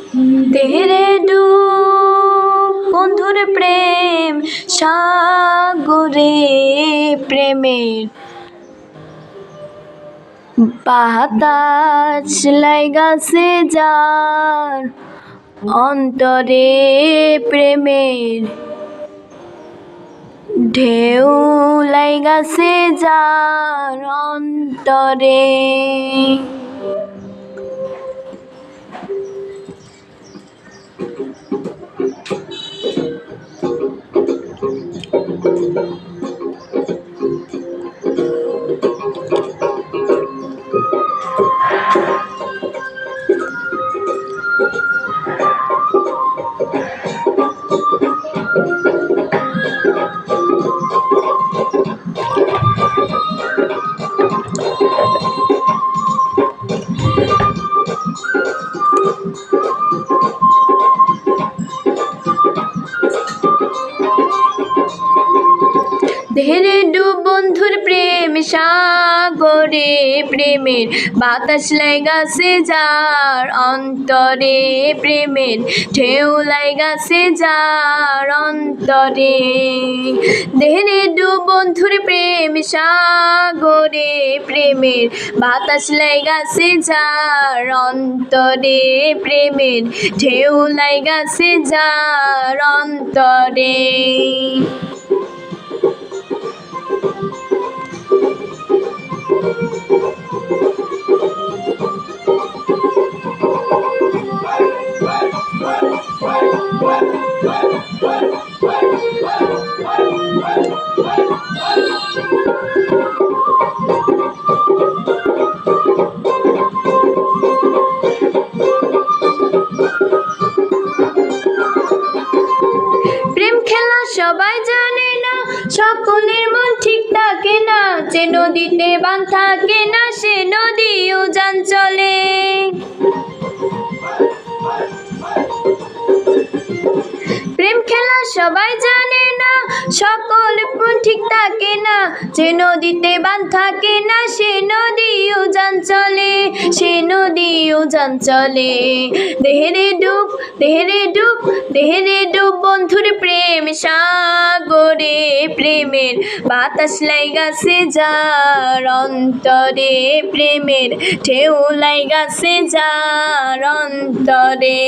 তেরে ডু বন্ধুর প্রেম সাগরে প্রেমের বাতাস লাইগাছে যার অন্তরে প্রেমের ঢেউ লাইগাছে যার অন্তরে। ধীরে ডুব বন্ধুর প্রেম সাগরে প্রেমের বাতাস লাইগাছে যার অন্তরে প্রেমের ঢেউ লাইগাছে যার অন্তরে। ধীরে ডুব বন্ধুর প্রেম সাগরে প্রেমের বাতাস লাইগাছে যার অন্তরে প্রেমের ঢেউ লাইগাছে যার অন্তরে। প্রেম খেলা সবাই জানে না, সকলের মন ঠিক থাকে না, যে নদীতে বাঁধ থাকে না সে নদী উজান চলে। প্রেম খেলা সবাই জানে না, সকল মন ঠিক থাকে না, যে নদীতে বাঁধ থাকে না সে নদী উজান চলে, সে নদী উজান চলে। দেহেরে ডুব দেহেরে ডুব দেহেরে ডুব বন্ধুর প্রেম সাগরে প্রেমের বাতাস লাইগাছে যার অন্তরে প্রেমের ঢেউ লাইগাছে যার অন্তরে।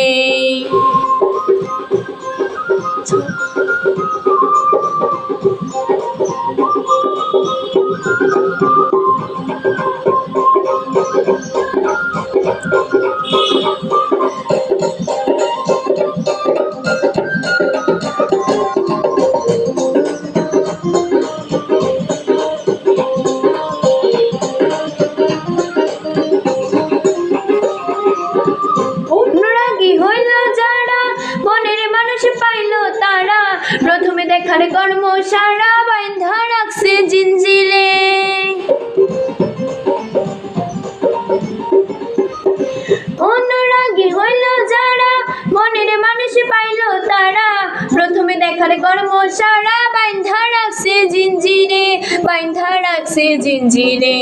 অনুরাগী হইল যারা মনের মানুষ পাইল তারা, প্রথমে দেখার কর্ম সারা বাইন্ধা রাখছে জিঞ্জিরে। অনুরাগী হইল যারা মনের মানুষ পাইল তারা, প্রথমে দেখার কর্ম সারা বাইন্ধা রাখছে জিঞ্জিরে, বাইন্ধা রাখছে জিঞ্জিরে।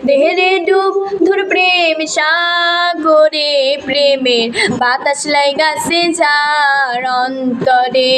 দেহেরে ডুব ধুর প্রেম সাগরে প্রেমের বাতাস লাইগাছে যার অন্তরে।